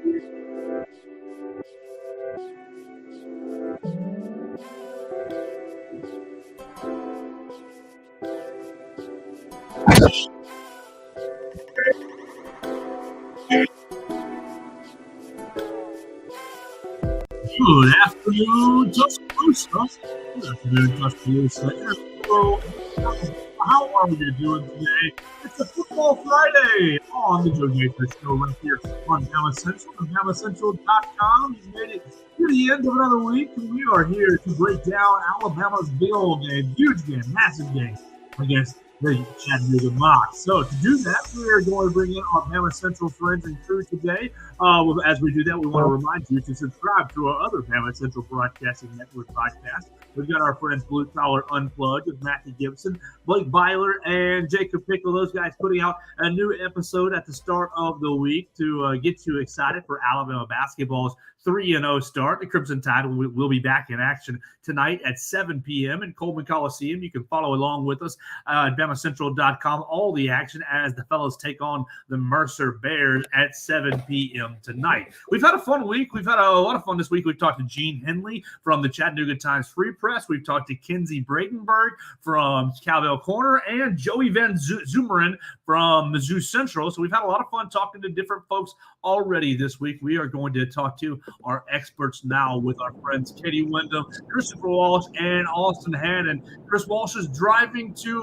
Good afternoon, Tuscaloosa. Good afternoon, Tuscaloosa. Hello. How are you doing today? It's a Football Friday on the Joe Gaither Show right here on BamaCentral and BamaCentral.com. We've made it to the end of another week, and we are here to break down Alabama's big old game, huge game, massive game against the Chattanooga Mocs. So to do that, we are going to bring in our BamaCentral friends and crew today. As we do that, we want to remind you to subscribe to our other BamaCentral Broadcasting Network podcast. We've got our friends Blue Collar Unplugged with Matthew Gibson, Blake Byler, and Jacob Pickle. Those guys putting out a new episode at the start of the week to get you excited for Alabama basketball's 3-0 start. The Crimson Tide will be back in action tonight at 7 p.m. in Coleman Coliseum. You can follow along with us at BamaCentral.com. All the action as the fellows take on the Mercer Bears at 7 p.m. tonight. We've had a fun week. We've had a lot of fun this week. We've talked to Gene Henley from the Chattanooga Times Free Press. We've talked to Kinsey Bradenberg from Cowbell Corner and Joey Van Zumeren from Mizzou Central. So we've had a lot of fun talking to different folks already this week. We are going to talk to our experts now with our friends Katie Wyndham, Christopher Walsh, and Austin Hannon. Chris Walsh is driving to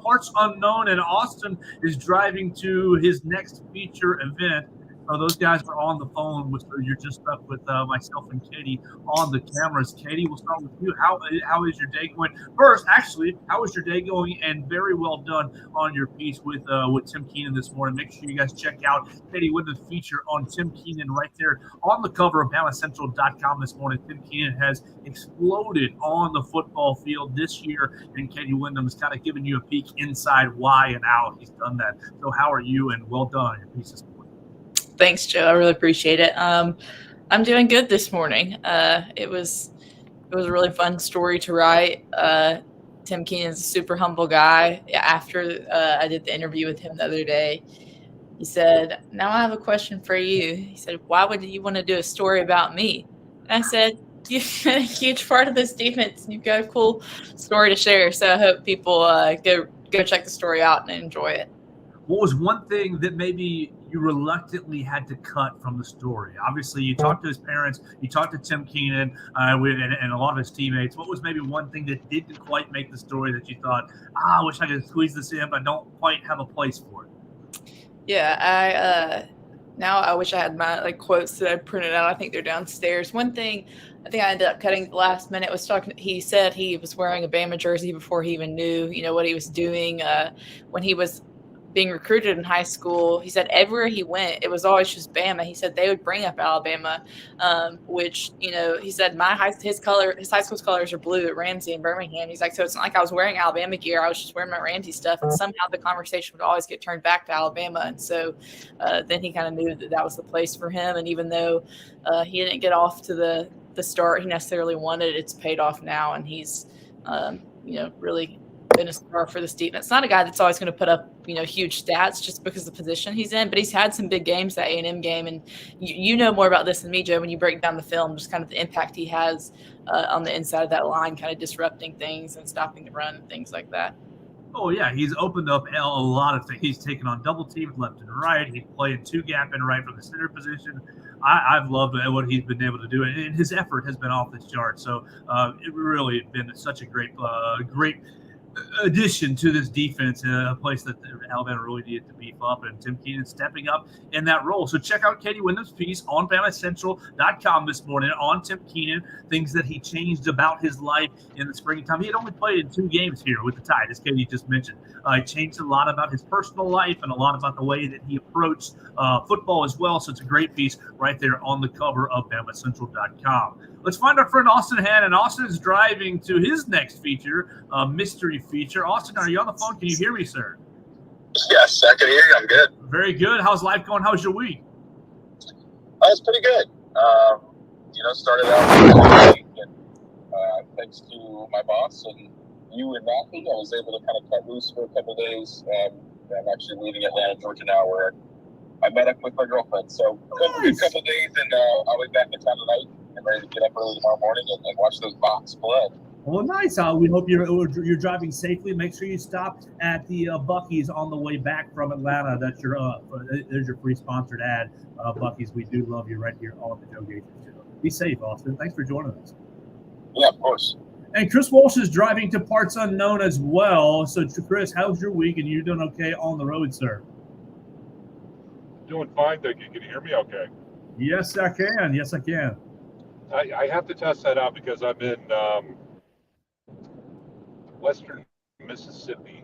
parts unknown, and Austin is driving to his next feature event. Those guys are on the phone, so you're just stuck with myself and Katie on the cameras. Katie, we'll start with you. How is your day going? First, actually, how is your day going? And very well done on your piece with Tim Keenan this morning. Make sure you guys check out Katie Wyndham's feature on Tim Keenan right there on the cover of BamaCentral.com this morning. Tim Keenan has exploded on the football field this year, and Katie Wyndham is kind of giving you a peek inside why and how he's done that. So how are you? And well done on your piece this morning. Thanks, Joe. I really appreciate it. I'm doing good this morning. It was a really fun story to write. Tim Keenan's a super humble guy. After I did the interview with him the other day, he said, "Now I have a question for you." He said, "Why would you want to do a story about me?" And I said, "You've been a huge part of this defense, and you've got a cool story to share." So I hope people go check the story out and enjoy it. What was one thing that maybe you reluctantly had to cut from the story? Obviously, you talked to his parents, you talked to Tim Keenan and a lot of his teammates. What was maybe one thing that didn't quite make the story that you thought, I wish I could squeeze this in, but don't quite have a place for it? Yeah, now I wish I had my quotes that I printed out. I think they're downstairs. One thing I think I ended up cutting at the last minute was he said he was wearing a Bama jersey before he even knew, what he was doing. When he was being recruited in high school, he said everywhere he went, it was always just Bama. He said they would bring up Alabama, which, he said his high school's colors are blue at Ramsey in Birmingham. He's like, so it's not like I was wearing Alabama gear. I was just wearing my Ramsey stuff. And somehow the conversation would always get turned back to Alabama. And so then he kind of knew that was the place for him. And even though he didn't get off to the start he necessarily wanted, it's paid off now. And he's, really been a star for this defense. Not a guy that's always going to put up, huge stats just because of the position he's in, but he's had some big games, that A&M game. And you know more about this than me, Joe, when you break down the film, just kind of the impact he has on the inside of that line, kind of disrupting things and stopping the run and things like that. Oh, yeah. He's opened up a lot of things. He's taken on double teams left and right. He's playing two-gap and right from the center position. I've loved what he's been able to do, and his effort has been off the chart. So it really has been such a great addition to this defense, a place that Alabama really needed to beef up, and Tim Keenan stepping up in that role. So check out Katie Wyndham's piece on BamaCentral.com this morning on Tim Keenan, things that he changed about his life in the springtime. He had only played in 2 games here with the Tide, as Katie just mentioned. He changed a lot about his personal life and a lot about the way that he approached football as well. So it's a great piece right there on the cover of BamaCentral.com. Let's find our friend Austin Hannon. Austin is driving to his next feature, mystery feature. Austin, are you on the phone? Can you hear me, sir? Yes, I can hear you. I'm good. Very good. How's life going? How's your week? It's pretty good. Started out week, and thanks to my boss and you and Matthew, I was able to kind of cut loose for a couple of days. I'm actually leaving Atlanta, Georgia now, where I met up with my girlfriend. So good couple days, and I'll be back in town tonight and ready to get up early tomorrow morning and watch those Bucks play. Well, nice. We hope you're driving safely. Make sure you stop at the Buc-ee's on the way back from Atlanta. That's there's your free sponsored ad, Buc-ee's. We do love you right here on the Joe Gaither Show. Be safe, Austin. Thanks for joining us. Yeah, of course. And Chris Walsh is driving to parts unknown as well. So, Chris, how's your week? And you doing okay on the road, sir? Doing fine, thank you. Can you hear me okay? Yes, I can. Yes, I can. I have to test that out because I'm in western Mississippi.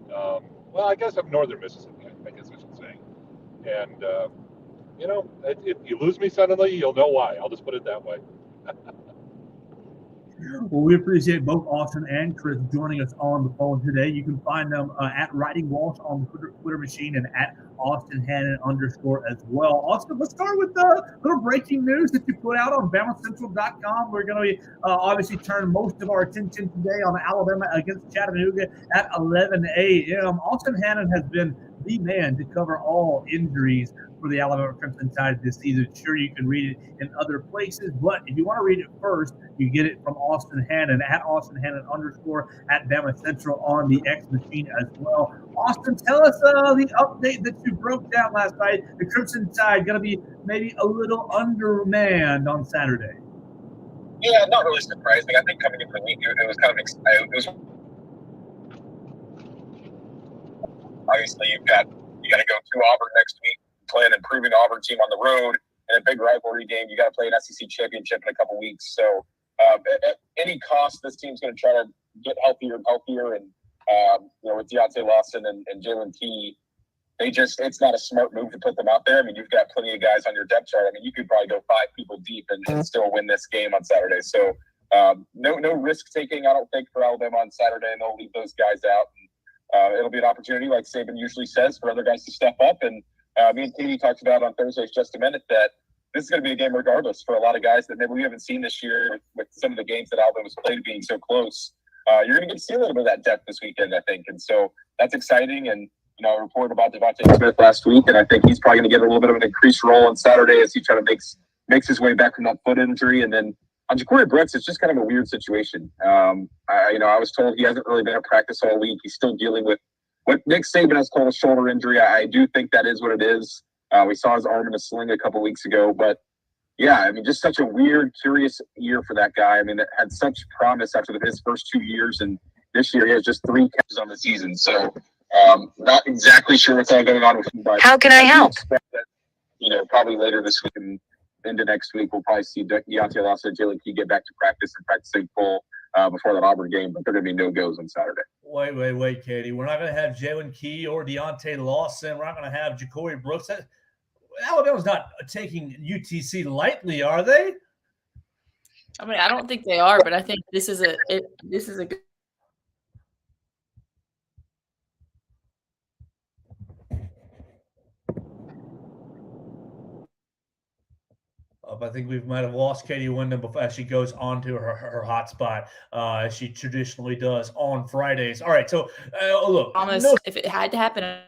Well, I guess I'm northern Mississippi, I guess I should say. And, if you lose me suddenly, you'll know why. I'll just put it that way. Well, we appreciate both Austin and Chris joining us on the phone today. You can find them at Writing Walsh on the Twitter machine and at Austin Hannon _ as well. Austin, let's start with the little breaking news that you put out on BamaCentral.com. We're going to obviously turn most of our attention today on Alabama against Chattanooga at 11 a.m. Austin Hannon has been the man to cover all injuries for the Alabama Crimson Tide this season. Sure, you can read it in other places, but if you want to read it first, you get it from Austin Hannon at Austin Hannon _ at BamaCentral on the X machine as well. Austin, tell us the update that you broke down last night. The Crimson Tide going to be maybe a little undermanned on Saturday. Yeah, not really surprising. I think coming into the week, it was kind of obviously you got to go to Auburn next week, play an improving Auburn team on the road in a big rivalry game. You got to play an SEC championship in a couple weeks. So at any cost, this team's going to try to get healthier and healthier. And with Deontay Lawson and Jalen Key, it's not a smart move to put them out there. I mean, you've got plenty of guys on your depth chart. I mean, you could probably go 5 people deep and still win this game on Saturday. So no risk taking, I don't think, for Alabama on Saturday, and they'll leave those guys out. And it'll be an opportunity, like Saban usually says, for other guys to step up. And me and Katie talked about on Thursdays just a minute that this is going to be a game regardless for a lot of guys that maybe we haven't seen this year with some of the games that Alabama's played being so close. You're going to get to see a little bit of that depth this weekend, I think. And so that's exciting. And, I reported about Devontae Smith last week, and I think he's probably going to get a little bit of an increased role on Saturday as he tries to makes his way back from that foot injury. And then on Ja'Cory Brooks, it's just kind of a weird situation. I was told he hasn't really been at practice all week. He's still dealing with what Nick Saban has called a shoulder injury. I do think that is what it is. We saw his arm in a sling a couple weeks ago. But, yeah, I mean, just such a weird, curious year for that guy. I mean, it had such promise after his first 2 years, and this year he has just 3 catches on the season. So not exactly sure what's all going on with him. But how can I help? That, probably later this week and into next week, we'll probably see Deontay Lawson and Jalen Key get back to practice and practicing full before that Auburn game, but there are going to be no-goes on Saturday. Wait, Katie. We're not going to have Jalen Key or Deontay Lawson. We're not going to have Ja'Cory Brooks. Alabama's not taking UTC lightly, are they? I mean, I don't think they are, but I think this is a good. I think we might have lost Katie Wyndham as she goes on to her hotspot, as she traditionally does on Fridays. All right, so look. If it had to happen.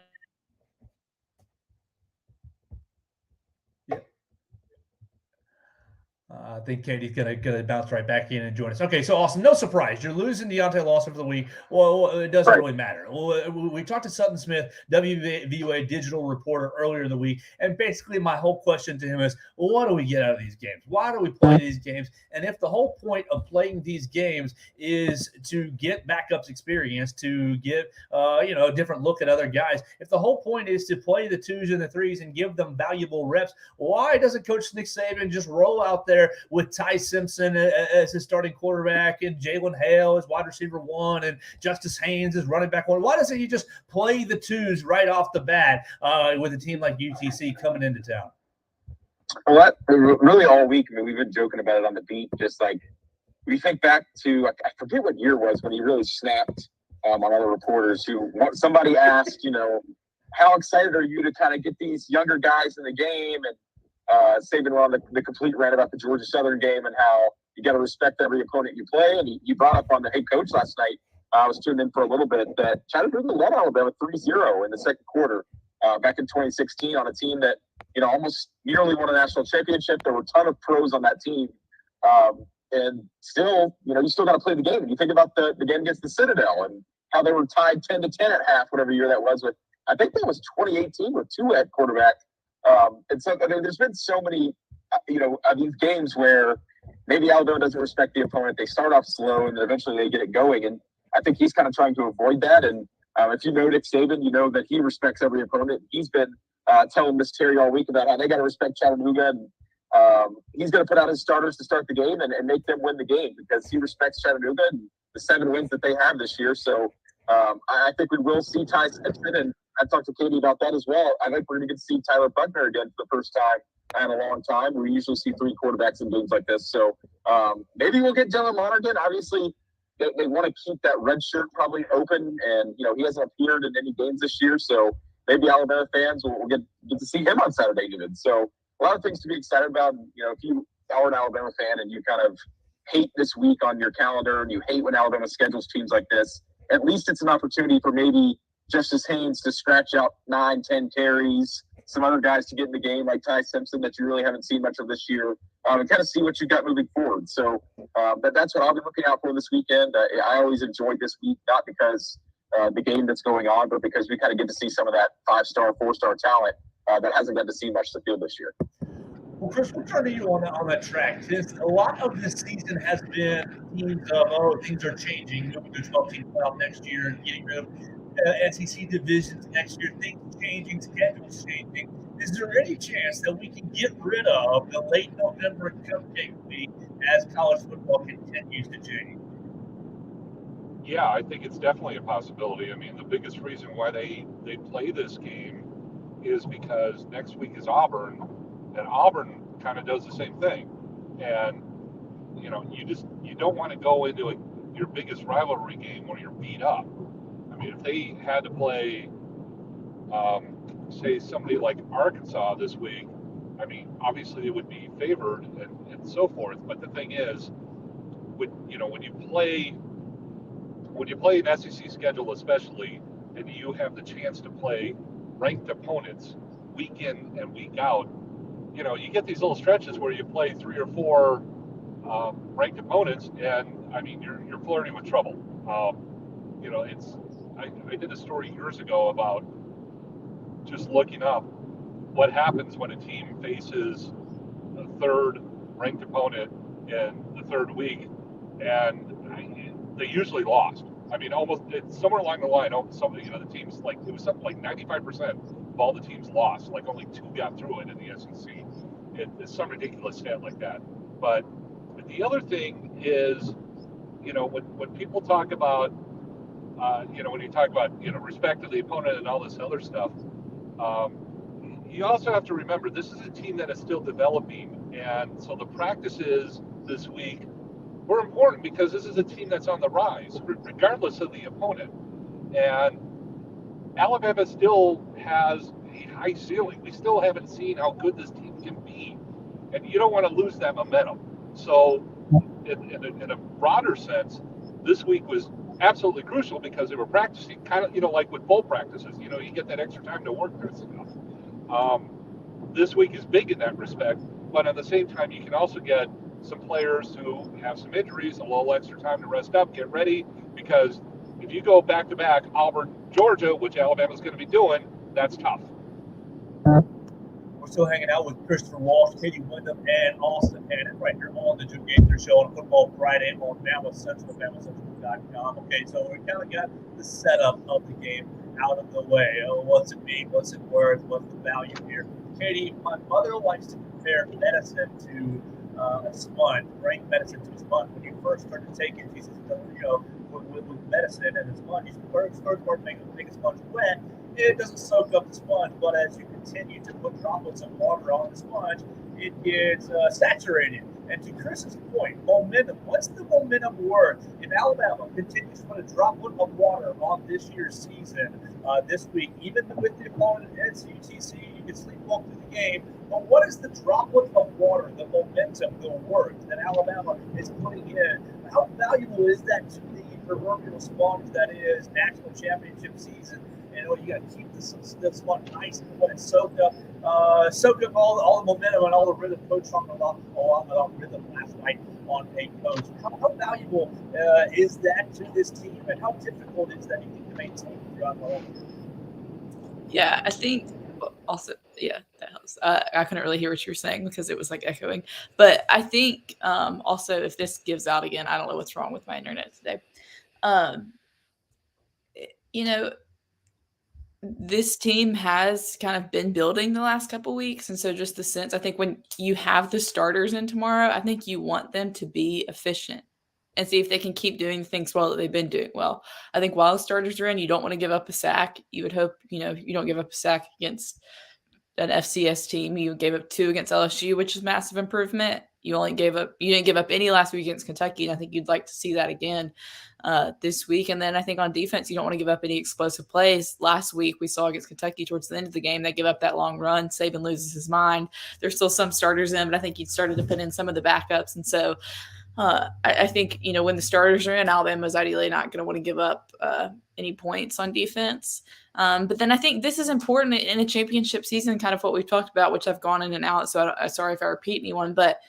I think Katie's gonna bounce right back in and join us. Okay, so Austin, no surprise, you're losing Deontay Lawson for the week. Well, it doesn't really matter. Well, we talked to Sutton Smith, WVUA digital reporter, earlier in the week, and basically my whole question to him is, well, what do we get out of these games? Why do we play these games? And if the whole point of playing these games is to get backups experience, to get a different look at other guys, if the whole point is to play the 2s and the 3s and give them valuable reps, why doesn't Coach Nick Saban just roll out there with Ty Simpson as his starting quarterback and Jalen Hale as wide receiver 1 and Justice Haynes as running back 1? Why doesn't he just play the 2s right off the bat with a team like UTC coming into town? Well, that really all week, I mean, we've been joking about it on the beat. Just like we think back to, I forget what year it was when he really snapped on other reporters somebody asked, how excited are you to kind of get these younger guys in the game? And Saban went on the complete rant about the Georgia Southern game and how you got to respect every opponent you play. And he brought up on the head coach last night. I was tuned in for a little bit that Chattanooga led Alabama 3-0 in the second quarter. back in 2016 on a team that, almost nearly won a national championship. There were a ton of pros on that team. And still, you still got to play the game. And you think about the game against the Citadel and how they were tied 10-10 at half, whatever year that was. With I think that was 2018 with two at quarterback. And so there's been so many, these games where maybe Alabama doesn't respect the opponent. They start off slow and then eventually they get it going. And I think he's kind of trying to avoid that. And if you know Nick Saban, you know that he respects every opponent. He's been telling Miss Terry all week about how they got to respect Chattanooga. And he's going to put out his starters to start the game and make them win the game because he respects Chattanooga and the 7 wins that they have this year. So I think we will see Ty Simpson, and I talked to Katie about that as well. I think we're going to get to see Tyler Buckner again for the first time in a long time. We usually see 3 quarterbacks in games like this. So maybe we'll get Dylan Lonergan. Obviously, they want to keep that red shirt probably open, and he hasn't appeared in any games this year. So maybe Alabama fans will get to see him on Saturday even. So a lot of things to be excited about. If you are an Alabama fan and you kind of hate this week on your calendar and you hate when Alabama schedules teams like this, at least it's an opportunity for maybe Justice Haynes to scratch out 9-10 carries, some other guys to get in the game like Ty Simpson that you really haven't seen much of this year, and kind of see what you got moving forward. So that's what I'll be looking out for this weekend. I always enjoyed this week, not because the game that's going on, but because we kind of get to see some of that 5-star, 4-star talent that hasn't got to see much of the field this year. Well, Chris, we'll turn to you on that track. A lot of this season has been themes of, things are changing. Moving to 12-team playoff next year and getting rid of SEC divisions next year. Things changing, schedules changing. Is there any chance that we can get rid of the late November cupcake week as college football continues to change? Yeah, I think it's definitely a possibility. I mean, the biggest reason why they play this game is because next week is Auburn, and Auburn kind of does the same thing. And you don't want to go into your biggest rivalry game where you're beat up. I mean, if they had to play, say, somebody like Arkansas this week, I mean, obviously it would be favored and so forth. But the thing is, when you play an SEC schedule, especially, and you have the chance to play ranked opponents week in and week out, you get these little stretches where you play 3 or 4 ranked opponents, and I mean, you're flirting with trouble. I did a story years ago about just looking up what happens when a team faces a 3rd ranked opponent in the 3rd week, and they usually lost. I mean, almost it's somewhere along the line. The teams it was something like 95% of all the teams lost. Like only 2 got through it in the SEC. It's some ridiculous stat like that. But the other thing is, when people talk about, when you talk about respect to the opponent and all this other stuff, you also have to remember this is a team that is still developing, and so the practices this week were important because this is a team that's on the rise, regardless of the opponent. And Alabama still has a high ceiling. We still haven't seen how good this team can be, and you don't want to lose that momentum. So, in a broader sense, this week was absolutely crucial because they were practicing, kind of, like with bowl practices. You get that extra time to work through stuff. This week is big in that respect, but at the same time, you can also get some players who have some injuries, a little extra time to rest up, get ready, because if you go back-to-back Auburn, Georgia, which Alabama's going to be doing, that's tough. We're still hanging out with Christopher Walsh, Katie Wyndham, and Austin Hannon right here on the Joe Gaither Show on Football Friday on BamaCentral, BamaCentral.com. Okay, so we kind of got the setup of the game out of the way. What's it mean? What's it worth? What's the value here? Katie, my mother likes to compare medicine to a sponge, bring medicine to a sponge. When you first start to take it, she says, with medicine and the sponge, you first start making a sponge wet, it doesn't soak up the sponge, but as you continue to put droplets of water on the sponge, it gets saturated. And to Chris's point, momentum, what's the momentum worth? If Alabama continues to put a droplet of water on this year's season this week, even with the opponent at UTC, you can sleepwalk through the game. But what is the droplet of water, the momentum, the work that Alabama is putting in? How valuable is that to the proverbial sponge that is national championship season and you got to keep this spot nice and soaked up all the momentum and all the rhythm. Coach talking about rhythm last night on a coach. How valuable is that to this team, and how difficult is that you think to maintain throughout the whole year? Yeah, I think also, yeah, that helps. I couldn't really hear what you were saying because it was like echoing. But I think also if this gives out again, I don't know what's wrong with my internet today. You know, this team has kind of been building the last couple weeks. And so just the sense, I think when you have the starters in tomorrow, I think you want them to be efficient and see if they can keep doing things well that they've been doing well. I think while the starters are in, you don't want to give up a sack. You would hope, you don't give up a sack against an FCS team. You gave up 2 against LSU, which is massive improvement. You didn't give up any last week against Kentucky, and I think you'd like to see that again this week. And then I think on defense, you don't want to give up any explosive plays. Last week we saw against Kentucky towards the end of the game, they give up that long run. Saban loses his mind. There's still some starters in, but I think he started to put in some of the backups. And so I think, when the starters are in, Alabama's ideally not going to want to give up any points on defense. But then I think this is important in a championship season, kind of what we've talked about, which I've gone in and out. So I'm sorry if I repeat anyone, but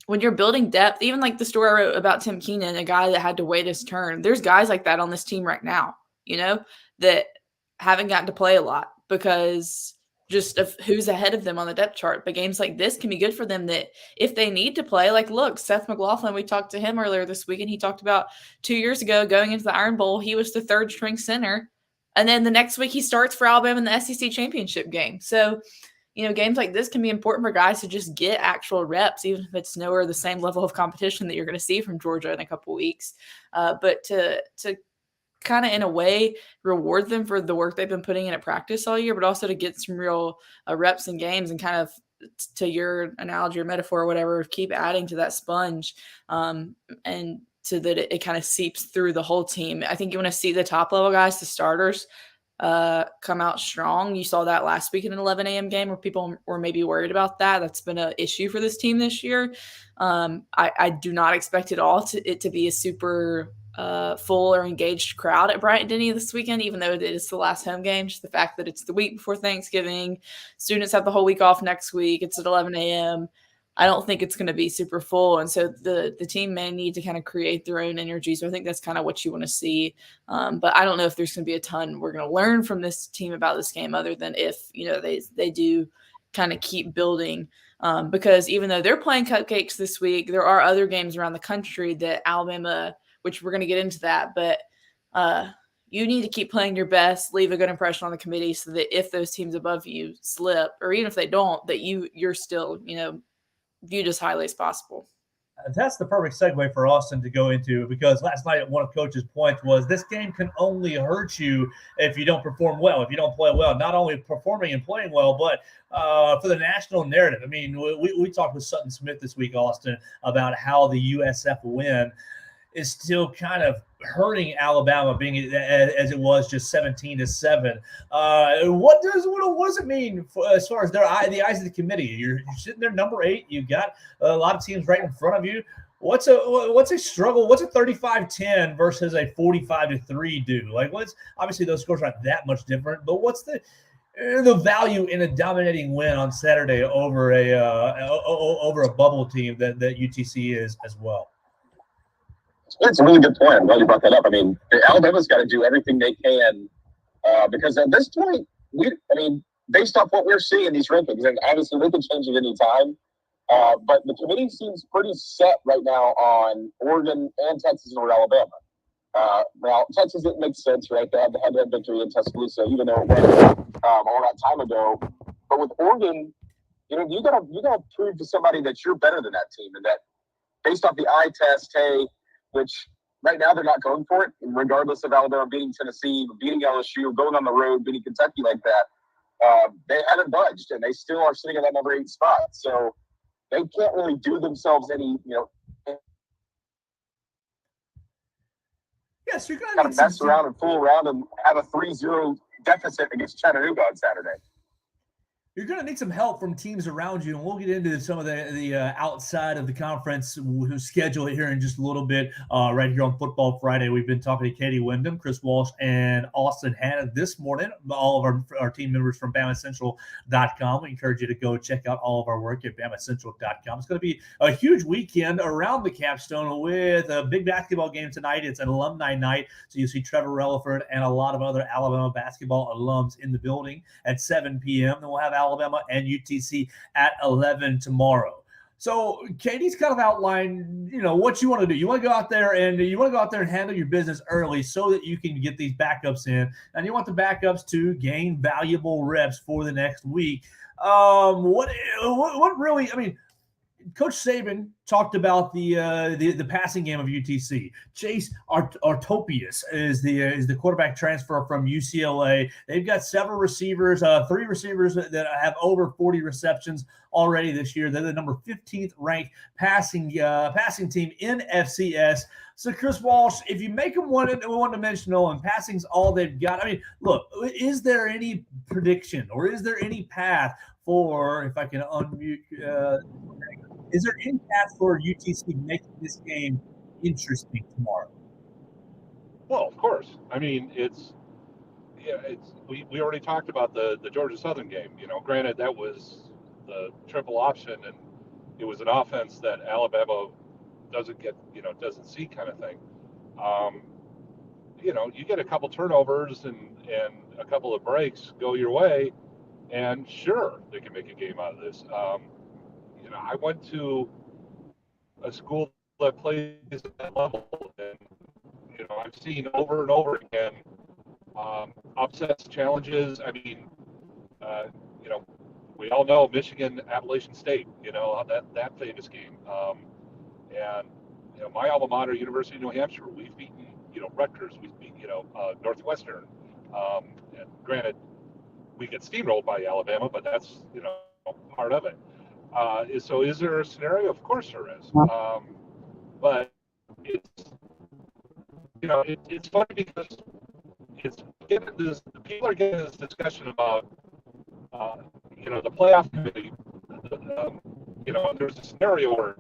when you're building depth, even like the story I wrote about Tim Keenan, a guy that had to wait his turn, there's guys like that on this team right now, that haven't gotten to play a lot because just of who's ahead of them on the depth chart. But games like this can be good for them that if they need to play, like, look, Seth McLaughlin, we talked to him earlier this week, and he talked about 2 years ago going into the Iron Bowl, he was the 3rd string center. And then the next week he starts for Alabama in the SEC championship game. So, games like this can be important for guys to just get actual reps, even if it's nowhere the same level of competition that you're going to see from Georgia in a couple weeks. But to kind of in a way reward them for the work they've been putting in at practice all year, but also to get some real reps in games and kind of, to your analogy or metaphor or whatever, keep adding to that sponge and so that it kind of seeps through the whole team. I think you want to see the top level guys, the starters, come out strong. You saw that last week in an 11 a.m. game where people were maybe worried about that. That's been an issue for this team this year. I do not expect it to be a super full or engaged crowd at Bryant-Denny this weekend, even though it is the last home game. Just the fact that it's the week before Thanksgiving, students have the whole week off next week. It's at 11 a.m. I don't think it's going to be super full. And so the team may need to kind of create their own energy. So I think that's kind of what you want to see. But I don't know if there's going to be a ton we're going to learn from this team about this game other than if, they do kind of keep building. Because even though they're playing cupcakes this week, there are other games around the country that Alabama, which we're going to get into that, but you need to keep playing your best, leave a good impression on the committee so that if those teams above you slip, or even if they don't, that you're still, viewed as highly as possible. That's the perfect segue for Austin to go into, because last night one of Coach's points was this game can only hurt you if you don't perform well, if you don't play well. Not only performing and playing well, but for the national narrative. I mean, we talked with Sutton Smith this week, Austin, about how the USF win is still kind of hurting Alabama, being as it was just 17-7. What does it mean as far as the eyes of the committee? You're sitting there number 8. You've got a lot of teams right in front of you. What's a struggle? What's a 35-10 versus a 45-3 do? Like, obviously those scores aren't that much different, but what's the value in a dominating win on Saturday over a bubble team that UTC is as well? It's a really good point. I'm glad you brought that up. I mean, Alabama's got to do everything they can because at this point, based off what we're seeing in these rankings, and obviously they can change at any time, but the committee seems pretty set right now on Oregon and Texas over Alabama. Now, Texas, it makes sense, right? They had the head-to-head victory in Tuscaloosa, even though it was all that time ago. But with Oregon, you gotta prove to somebody that you're better than that team, and that based off the eye test, which right now they're not going for it, regardless of Alabama beating Tennessee, beating LSU, going on the road, beating Kentucky like that. They haven't budged, and they still are sitting in that number 8 spot. So they can't really do themselves any, Yes, you're going to kind of mess around and fool around and have a 3-0 deficit against Chattanooga on Saturday. you're going to need some help from teams around you, and we'll get into some of the outside of the conference who's schedule it here in just a little bit. Right here on Football Friday, we've been talking to Katie Wyndham, Chris Walsh, and Austin Hanna this morning. All of our team members from BamaCentral.com. We encourage you to go check out all of our work at BamaCentral.com. It's going to be a huge weekend around the capstone with a big basketball game tonight. It's an alumni night, so you see Trevor Relaford and a lot of other Alabama basketball alums in the building at 7 p.m. Then we'll have Alabama and UTC at 11 tomorrow. So Katie's kind of outlined, what you want to do. You want to go out there and handle your business early so that you can get these backups in, and you want the backups to gain valuable reps for the next week. What really? I mean, Coach Saban talked about the passing game of UTC. Chase Artopius is the quarterback transfer from UCLA. They've got several receivers, 3 receivers that have over 40 receptions already this year. They're the number 15th ranked passing team in FCS. So Chris Walsh, if you make them one-dimensional and passing's all they've got, I mean, look, is there any prediction or is there any path for, if I can unmute, is there any path for UTC making this game interesting tomorrow? Well, of course. I mean, we already talked about the Georgia Southern game. Granted that was the triple option, and it was an offense that Alabama doesn't see kind of thing. You get a couple turnovers and a couple of breaks go your way, and sure, they can make a game out of this. I went to a school that plays at that level, and I've seen over and over again upsets, challenges. I mean, we all know Michigan, Appalachian State. That famous game. And my alma mater, University of New Hampshire, we've beaten Rutgers, we've beaten Northwestern. And granted, we get steamrolled by Alabama, but that's part of it. So is there a scenario? Of course there is. But it's funny because people are getting this discussion about the playoff committee. There's a scenario where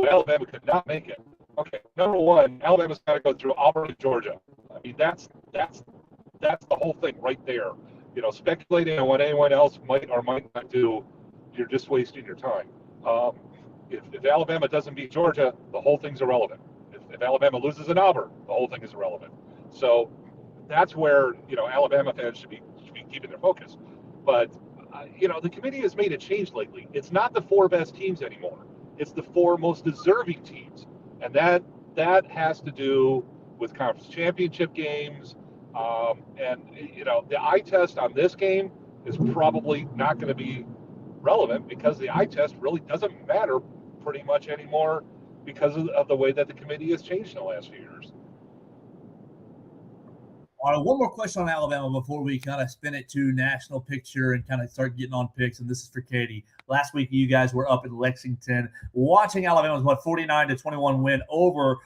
Alabama could not make it. Okay, number one, Alabama's got to go through Auburn and Georgia. I mean, that's the whole thing right there. Speculating on what anyone else might or might not do, you're just wasting your time. If Alabama doesn't beat Georgia, the whole thing's irrelevant. If Alabama loses in Auburn, the whole thing is irrelevant. So that's where Alabama fans should be keeping their focus. But the committee has made a change lately. It's not the 4 best teams anymore. It's the 4 most deserving teams, and that has to do with conference championship games. And the eye test on this game is probably not going to be relevant because the eye test really doesn't matter pretty much anymore because of the way that the committee has changed in the last few years. All right, one more question on Alabama before we kind of spin it to national picture and kind of start getting on picks. And this is for Katie. Last week, you guys were up in Lexington watching Alabama's 49-21 win over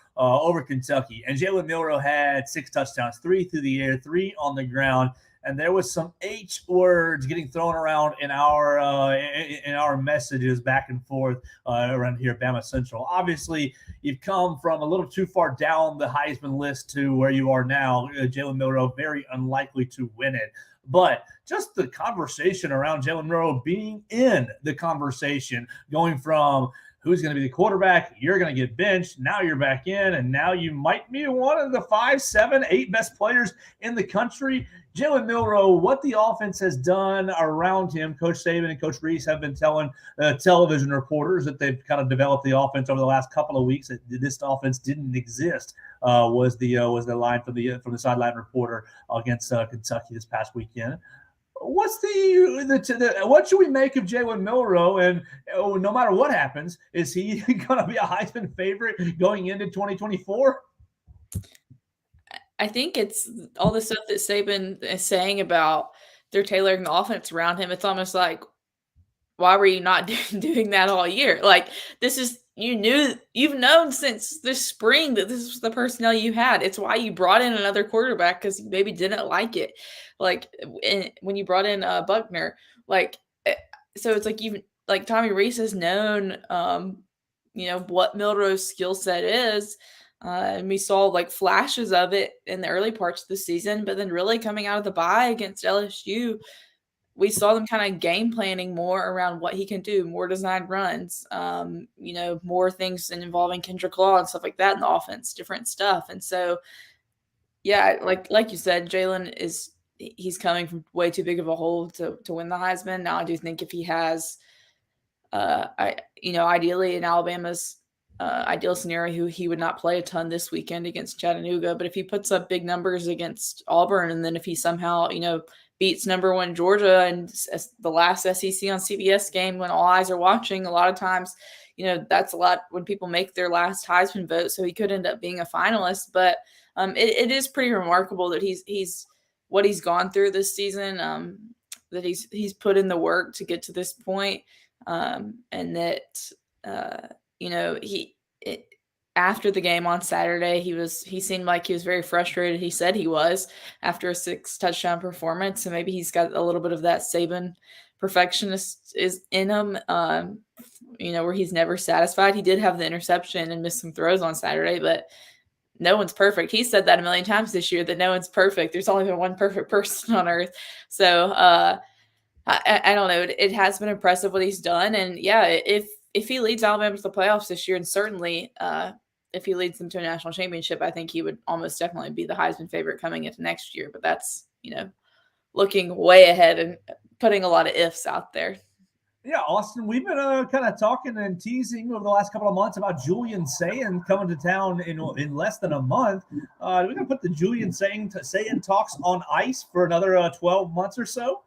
Kentucky. And Jalen Milroe had 6 touchdowns, 3 through the air, 3 on the ground. And there was some H words getting thrown around in our messages back and forth around here at BamaCentral. Obviously, you've come from a little too far down the Heisman list to where you are now. Jalen Milroe, very unlikely to win it. But just the conversation around Jalen Milroe being in the conversation, going from who's going to be the quarterback, you're going to get benched, now you're back in, and now you might be one of the 5, 7, 8 best players in the country. Jalen Milroe, what the offense has done around him, Coach Saban and Coach Reese have been telling television reporters that they've kind of developed the offense over the last couple of weeks. That this offense didn't exist. Was the line from the sideline reporter against Kentucky this past weekend. What's what should we make of Jalen Milroe? And no matter what happens, is he going to be a Heisman favorite going into 2024? I think it's all the stuff that Saban is saying about they're tailoring the offense around him. It's almost like, why were you not doing that all year? Like, this is, you've known since this spring that this was the personnel you had. It's why you brought in another quarterback, because you maybe didn't like it. Like, when you brought in Buckner, like, so it's like even like Tommy Rees has known, what Milroe's skill set is. And we saw like flashes of it in the early parts of the season, but then really coming out of the bye against LSU, we saw them kind of game planning more around what he can do, more design runs, more things involving Kendrick Law and stuff like that in the offense, different stuff. And so, yeah, like you said, Jalen he's coming from way too big of a hole to win the Heisman. Now I do think if he has, ideally in Alabama's ideal scenario, he would not play a ton this weekend against Chattanooga. But if he puts up big numbers against Auburn, and then if he somehow beats number one Georgia and the last SEC on CBS game when all eyes are watching, a lot of times, that's a lot when people make their last Heisman vote. So he could end up being a finalist, but it is pretty remarkable that he's what he's gone through this season, that he's put in the work to get to this point, and that after the game on Saturday, he seemed like he was very frustrated. He said he was after a 6 touchdown performance, and maybe he's got a little bit of that Saban perfectionist is in him, where he's never satisfied. He did have the interception and missed some throws on Saturday, but no one's perfect. He said that a million times this year, that no one's perfect. There's only been one perfect person on earth. So I don't know. It has been impressive what he's done. And yeah, if he leads Alabama to the playoffs this year, and certainly if he leads them to a national championship, I think he would almost definitely be the Heisman favorite coming into next year. But that's, looking way ahead and putting a lot of ifs out there. Yeah, Austin, we've been kind of talking and teasing over the last couple of months about Julian Sayin coming to town in less than a month. We're going to put the Julian Sayin talks on ice for another 12 months or so.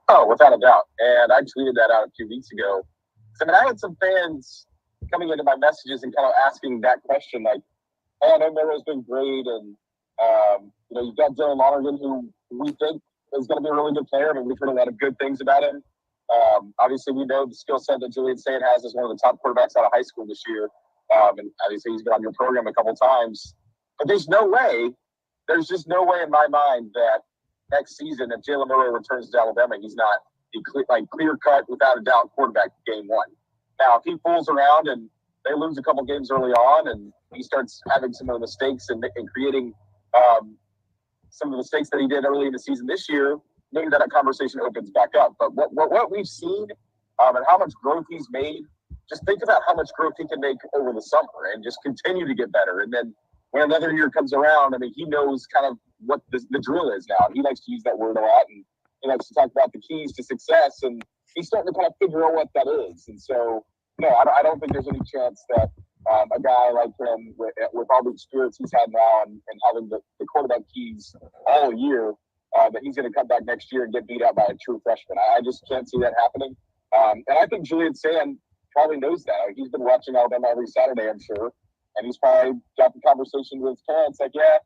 Oh, without a doubt. And I tweeted that out a few weeks ago. So, I had some fans coming into my messages and kind of asking that question, like, "Oh, I know Milroe's been great, and you've got Dylan Lonergan, who we think is going to be a really good player. I mean, we've heard a lot of good things about him. Obviously, we know the skill set that Julian Sayin has as one of the top quarterbacks out of high school this year. And obviously, he's been on your program a couple times. But there's just no way in my mind that next season, if Jalen Milroe returns to Alabama, he's not clear-cut, without a doubt, quarterback game one. Now, if he fools around and they lose a couple games early on and he starts having some of the mistakes and creating some of the mistakes that he did early in the season this year, maybe that conversation opens back up. But what we've seen and how much growth he's made, just think about how much growth he can make over the summer and just continue to get better. And then when another year comes around, I mean, he knows kind of what the drill is now. He likes to use that word a lot, and he likes to talk about the keys to success, and he's starting to kind of figure out what that is. And so, no, I don't think there's any chance that a guy like him, with all the experience he's had now and having the quarterback keys all year, that he's going to come back next year and get beat out by a true freshman. I just can't see that happening. And I think Julian Sayin probably knows that. He's been watching Alabama every Saturday, I'm sure. And he's probably got the conversation with his parents like, yeah,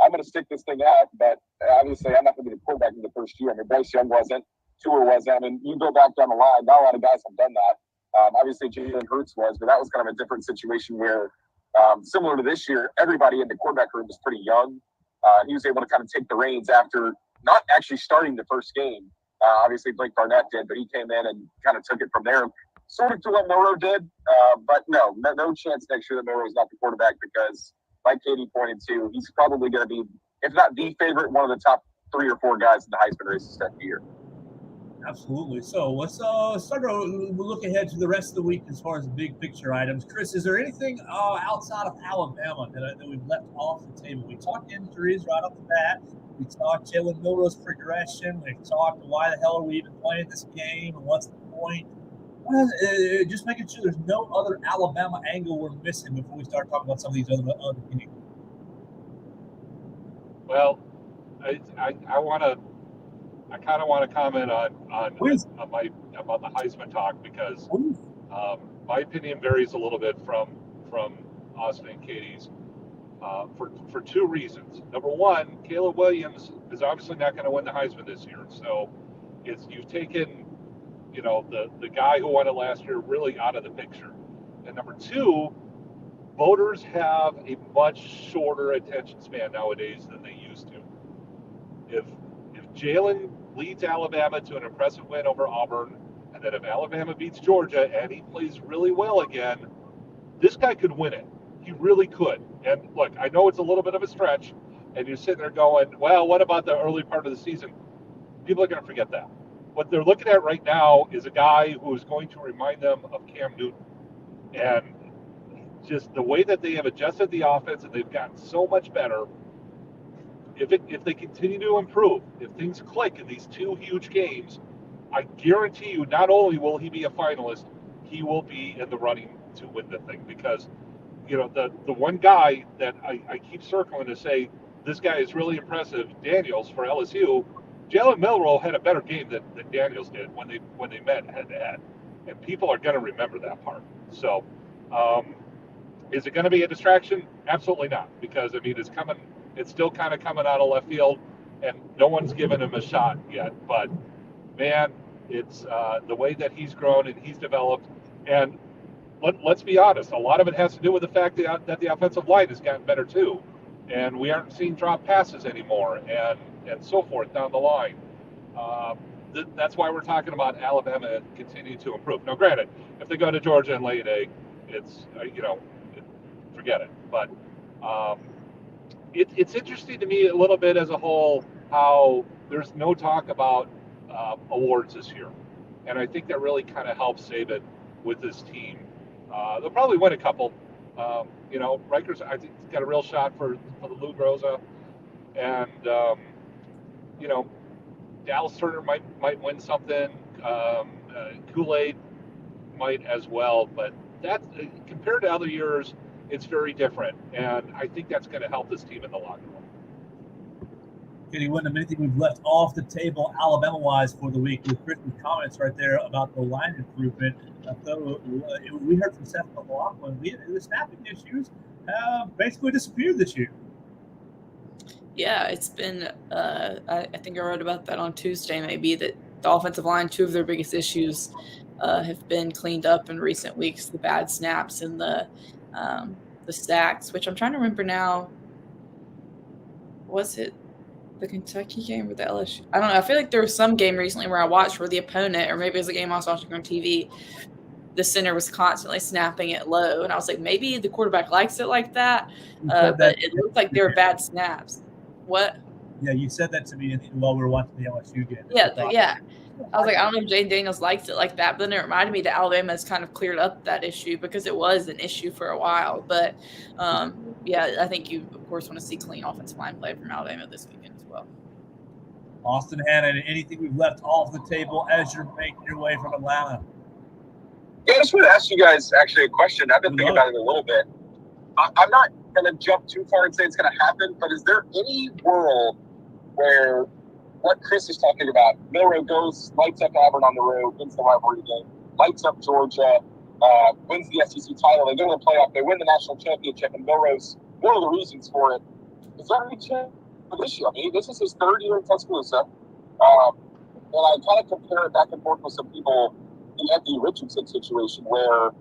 I'm going to stick this thing out. But obviously, I'm not going to be the quarterback in the first year. I mean, Bryce Young wasn't. Tua wasn't. I mean, you go back down the line, not a lot of guys have done that. Obviously, Jalen Hurts was, but that was kind of a different situation where, similar to this year, everybody in the quarterback room was pretty young. He was able to kind of take the reins after not actually starting the first game. Obviously, Blake Barnett did, but he came in and kind of took it from there, sort of to what Milroe did. But no chance next year that Milroe is not the quarterback because, like Katie pointed to, he's probably going to be, if not the favorite, one of the top 3 or 4 guys in the Heisman race this next year. Absolutely. So let's start to look ahead to the rest of the week as far as the big picture items. Chris, is there anything outside of Alabama that we've left off the table? We talked injuries right off the bat. We talked Jalen Milroe's progression. We've talked why the hell are we even playing this game and what's the point. Just making sure there's no other Alabama angle we're missing before we start talking about some of these other games. Well, I kind of want to comment on about the Heisman talk because my opinion varies a little bit from Austin and Katie's for 2 reasons. Number one, Caleb Williams is obviously not going to win the Heisman this year, so you've taken the guy who won it last year really out of the picture. And number 2, voters have a much shorter attention span nowadays than they used to. If Jalen leads Alabama to an impressive win over Auburn, that if Alabama beats Georgia and he plays really well again, this guy could win it. He really could. And look, I know it's a little bit of a stretch, and you're sitting there going, well, what about the early part of the season? People are going to forget that. What they're looking at right now is a guy who is going to remind them of Cam Newton. And just the way that they have adjusted the offense and they've gotten so much better, if they continue to improve, if things click in these two huge games, I guarantee you not only will he be a finalist, he will be in the running to win the thing. Because, you know, the one guy that I keep circling to say this guy is really impressive, Daniels for LSU, Jalen Milroe had a better game than Daniels did when they met head to head, and people are going to remember that part. So, is it going to be a distraction? Absolutely not, because I mean it's still kind of coming out of left field, and no one's given him a shot yet. But man, it's the way that he's grown and he's developed, and let's be honest, a lot of it has to do with the fact that the offensive line has gotten better too, and we aren't seeing drop passes anymore, and so forth down the line. That's why we're talking about Alabama continuing to improve. Now, granted, if they go to Georgia and lay an egg, it's forget it. But it's interesting to me a little bit as a whole how there's no talk about awards this year, and I think that really kind of helps save it with this team. They'll probably win a couple. Rikers, I think, got a real shot for the Lou Groza, and Dallas Turner might win something. Kool-Aid might as well, but that compared to other years, it's very different, and I think that's going to help this team in the locker room. Kenny, wasn't anything we've left off the table Alabama-wise for the week with Chris's comments right there about the line improvement. We heard from Seth McLaughlin. The snapping issues have basically disappeared this year. Yeah, it's been, I think I wrote about that on Tuesday maybe, that the offensive line, two of their biggest issues have been cleaned up in recent weeks, the bad snaps and the sacks, which I'm trying to remember now. Was it the Kentucky game or the LSU? I don't know. I feel like there was some game recently where I watched where the opponent, or maybe it was a game I was watching on TV, the center was constantly snapping it low. And I was like, maybe the quarterback likes it like that. But it looked like they were bad snaps. What? Yeah, you said that to me while we were watching the LSU game. Yeah. I was like, I don't know if Jane Daniels likes it like that, but then it reminded me that Alabama has kind of cleared up that issue because it was an issue for a while. But, I think you, of course, want to see clean offensive line play from Alabama this weekend as well. Austin Hannon, anything we've left off the table as you're making your way from Atlanta? Yeah, I just want to ask you guys actually a question. I've been thinking about it a little bit. I'm not going to jump too far and say it's going to happen, but is there any world where what Chris is talking about, Milroe lights up Auburn on the road, wins the rivalry game, lights up Georgia, wins the SEC title, they go to the playoff, they win the national championship, and Milroe's one of the reasons for it. Is there any chance for this year? I mean, this is his third year in Tuscaloosa, and I kind of compare it back and forth with some people, the Anthony Richardson situation, where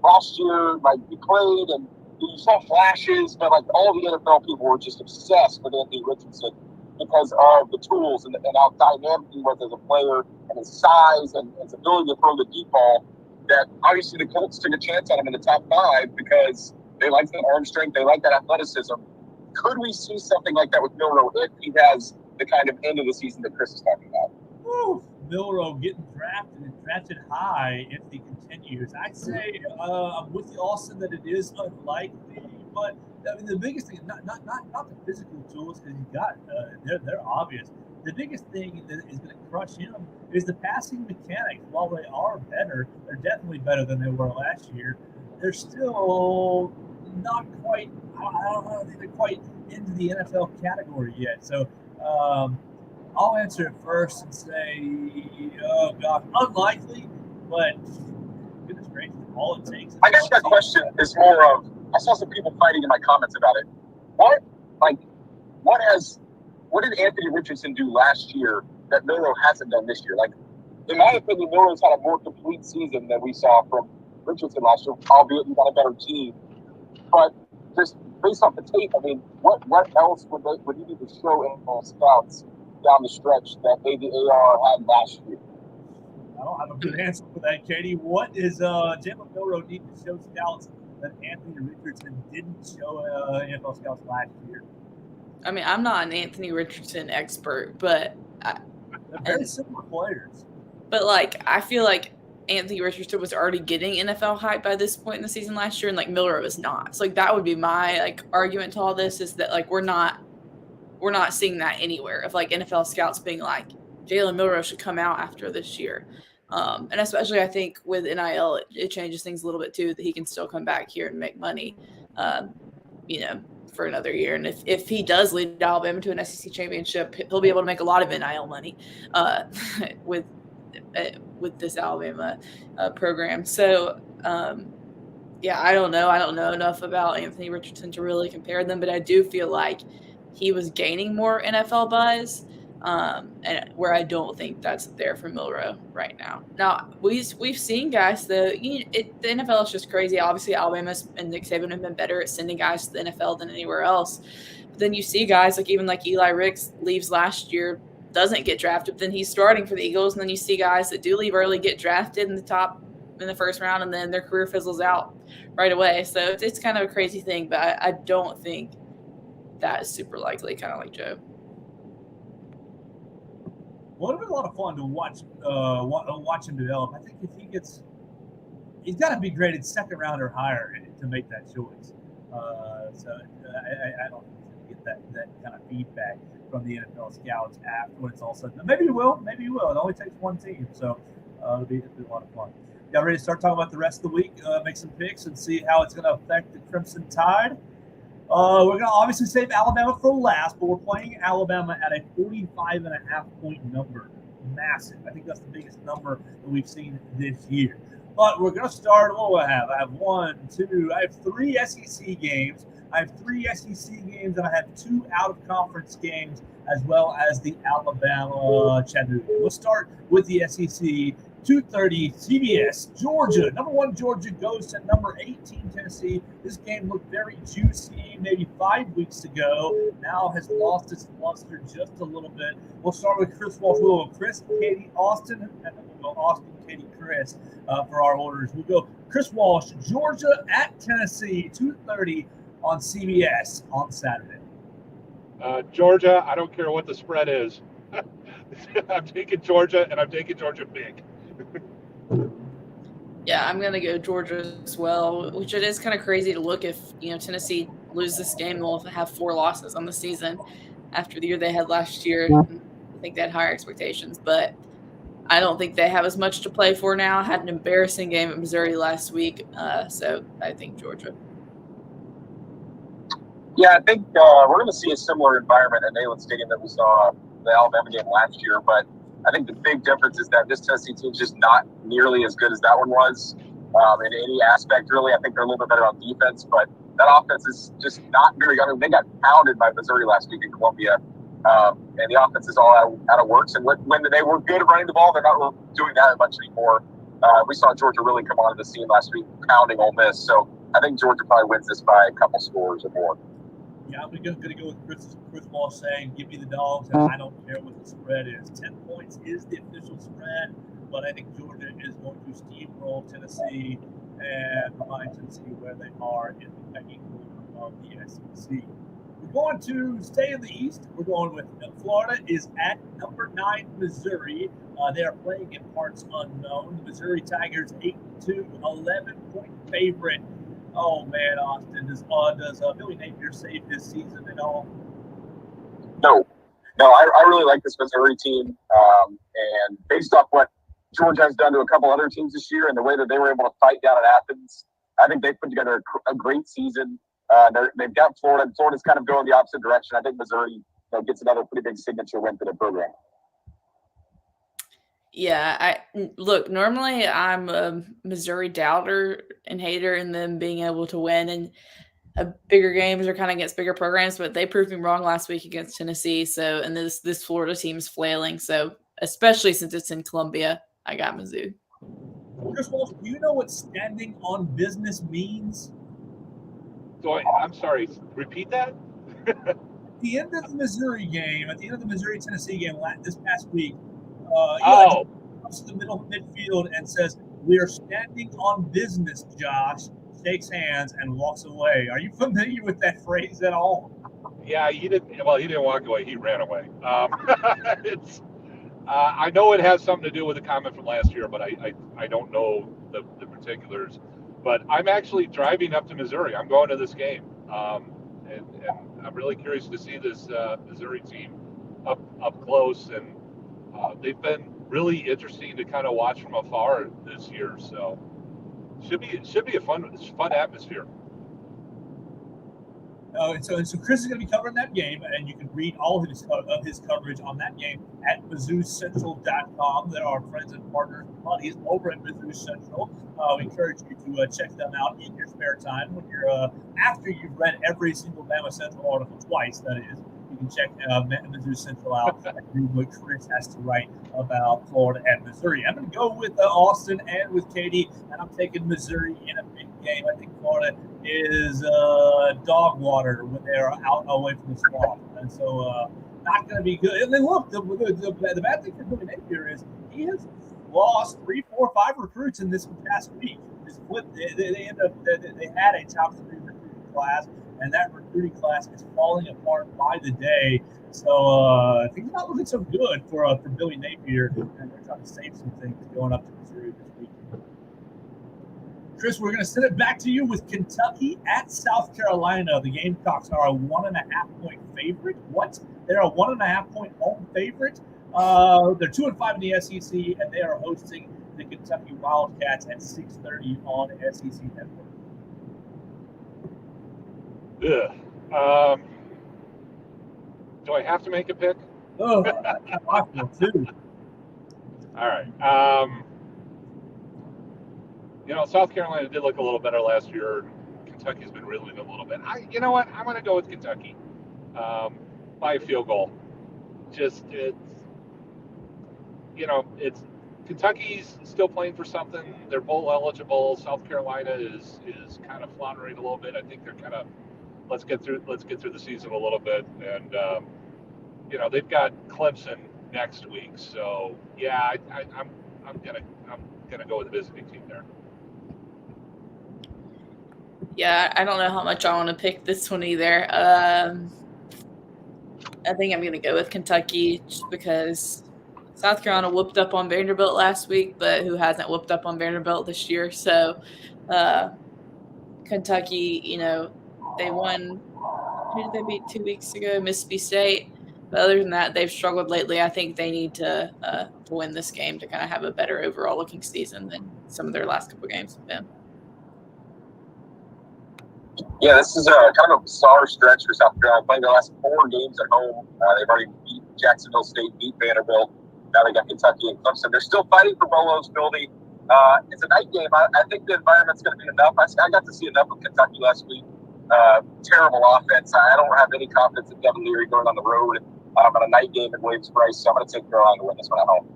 last year, he played and you saw flashes, but all the NFL people were just obsessed with Anthony Richardson because of the tools and how dynamic he was as a player and his size and his ability to throw the deep ball, that obviously the Colts took a chance on him in the top 5 because they like the arm strength, they like that athleticism. Could we see something like that with Milroe if he has the kind of end of the season that Chris is talking about? Woo! Milroe getting drafted high if he continues. I'd say I'm with you, Austin, that it is unlikely, but I mean, the biggest thing, not the physical tools, because he's got they're obvious. The biggest thing that is going to crush him is the passing mechanics. While they are better, they're definitely better than they were last year. They're still not quite. I don't think they're quite into the NFL category yet. So I'll answer it first and say, oh God, unlikely, but goodness gracious, all it takes. I guess my question is more of, I saw some people fighting in my comments about it. What did Anthony Richardson do last year that Milroe hasn't done this year? In my opinion, Milroe's had a more complete season than we saw from Richardson last year, albeit he got a better team. But just based off the tape, I mean, what else would he need to show NFL scouts down the stretch that maybe AR had last year? I don't have a good answer for that, Katie. What is Jalen Milroe need to show scouts that Anthony Richardson didn't show NFL scouts last year? I mean, I'm not an Anthony Richardson expert, but they're very similar players. But like, I feel like Anthony Richardson was already getting NFL hype by this point in the season last year, and like Milroe is not. So like that would be my like argument to all this, is that like we're not seeing that anywhere of like NFL scouts being like Jalen Milroe should come out after this year. And especially I think with NIL, it changes things a little bit too, that he can still come back here and make money, for another year. And if he does lead Alabama to an SEC championship, he'll be able to make a lot of NIL money with this Alabama program. So, I don't know. I don't know enough about Anthony Richardson to really compare them, but I do feel like he was gaining more NFL buzz, and where I don't think that's there for Milroe right now. Now, we've seen guys, though. The NFL is just crazy. Obviously, Alabama and Nick Saban have been better at sending guys to the NFL than anywhere else. But then you see guys like Eli Ricks leaves last year, doesn't get drafted, then he's starting for the Eagles, and then you see guys that do leave early, get drafted in the first round, and then their career fizzles out right away. So it's kind of a crazy thing, but I don't think that is super likely, kind of like Joe. Well, it'll be a lot of fun to watch him develop. I think if he's got to be graded second round or higher to make that choice. I don't get that kind of feedback from the NFL scouts after when it's all said. Maybe you will. It only takes one team, so it'll be a lot of fun. Y'all ready to start talking about the rest of the week? Make some picks and see how it's going to affect the Crimson Tide. We're going to obviously save Alabama for last, but we're playing Alabama at a 45.5-point number. Massive. I think that's the biggest number that we've seen this year. But we're going to start. What do I have? I have 3 SEC games. I have 3 SEC games, and I have 2 out-of-conference games, as well as the Alabama Chattanooga. We'll start with the SEC. 2:30 CBS, Georgia. Number 1 Georgia goes to number 18 Tennessee. This game looked very juicy maybe 5 weeks ago. Now has lost its luster just a little bit. We'll start with Chris Walsh. We'll go Chris, Katie, Austin, and then we'll go Austin, Katie, Chris for our orders. We'll go Chris Walsh, Georgia at Tennessee, 2:30 on CBS on Saturday. Georgia, I don't care what the spread is. I'm taking Georgia, and I'm taking Georgia big. Yeah, I'm going to go Georgia as well, which it is kind of crazy to look if, Tennessee loses this game, they'll have 4 losses on the season after the year they had last year. I think they had higher expectations, but I don't think they have as much to play for now. Had an embarrassing game at Missouri last week, so I think Georgia. Yeah, I think we're going to see a similar environment at Neyland Stadium that we saw the Alabama game last year, but I think the big difference is that this Tennessee team is just not nearly as good as that one was in any aspect, really. I think they're a little bit better on defense, but that offense is just not very good. I mean, they got pounded by Missouri last week in Columbia, and the offense is all out of works. And when they were good at running the ball, they're not really doing that much anymore. We saw Georgia really come onto the scene last week, pounding Ole Miss. So I think Georgia probably wins this by a couple scores or more. Yeah, I'm going to go with Chris Walsh saying, give me the dogs, and I don't care what the spread is. 10 points is the official spread, but I think Georgia is going to steamroll Tennessee and remind Tennessee where they are in the pecking order of the SEC. We're going to stay in the East. We're going with Florida is at number 9 Missouri. They are playing in parts unknown. The Missouri Tigers 8-2, 11-point favorite. Oh man, Austin, does Billy Napier save his season at all? No, I really like this Missouri team, and based off what Georgia has done to a couple other teams this year and the way that they were able to fight down at Athens, I think they put together a great season. They've got Florida, and Florida's kind of going the opposite direction. I think Missouri gets another pretty big signature win for the program. Yeah, normally I'm a Missouri doubter and hater in them being able to win in bigger games or kind of against bigger programs, but they proved me wrong last week against Tennessee. So, and this Florida team is flailing. So, especially since it's in Columbia, I got Mizzou. Chris Walsh, do you know what standing on business means? I'm sorry, repeat that? At the end of the Missouri Tennessee game this past week, comes to the middle of midfield and says, "We are standing on business, Josh," shakes hands, and walks away. Are you familiar with that phrase at all? Yeah, he didn't walk away. He ran away. It's. I know it has something to do with a comment from last year, but I don't know the particulars. But I'm actually driving up to Missouri. I'm going to this game, and I'm really curious to see this Missouri team up close. And they've been really interesting to kind of watch from afar this year. So should be a fun atmosphere. And so Chris is going to be covering that game, and you can read all of his coverage on that game at BamaCentral.com. There are friends and partners, buddies over at Mizzou Central. We encourage you to check them out in your spare time when you're after you've read every single Bama Central article twice. That is, you can check Mizzou Central out and read what Chris has to write about Florida and Missouri. I'm going to go with Austin and with Katie, and I'm taking Missouri in a big game. I think Florida is dog water when they're out away from the swamp, and so not going to be good. And then look, the bad thing for Billy Napier is he has lost 3, 4, 5 recruits in this past week. They had a top 3 recruiting class, and that recruiting class is falling apart by the day. So things are not looking so good for Billy Napier, and they're trying to save some things going up to Missouri this week. Chris, we're going to send it back to you with Kentucky at South Carolina. The Gamecocks are a 1.5-point favorite. What? They're a 1.5-point home favorite. They're 2-5 in the SEC, and they are hosting the Kentucky Wildcats at 6:30 on SEC Network. Do I have to make a pick? Oh, I feel too. All right. South Carolina did look a little better last year. Kentucky's been reeling a little bit. You know what? I'm going to go with Kentucky by a field goal. It's Kentucky's still playing for something. They're bowl eligible. South Carolina is kind of floundering a little bit. I think they're kind of let's get through the season a little bit, and they've got Clemson next week. So yeah, I'm gonna go with the visiting team there. Yeah, I don't know how much I want to pick this one either. I think I'm going to go with Kentucky just because South Carolina whooped up on Vanderbilt last week, but who hasn't whooped up on Vanderbilt this year? So Kentucky, they won. Who did they beat 2 weeks ago? Mississippi State. But other than that, they've struggled lately. I think they need to win this game to kind of have a better overall looking season than some of their last couple games have been. Yeah, this is kind of a bizarre stretch for South Carolina. Playing their last 4 games at home. They've already beat Jacksonville State, beat Vanderbilt. Now they got Kentucky and Clemson. They're still fighting for bowl eligibility. It's a night game. I think the environment's going to be enough. I got to see enough of Kentucky last week. Terrible offense. I don't have any confidence in Devin Leary going on the road on a night game in Williams-Brice, so I'm going to take Carolina to win this one at home.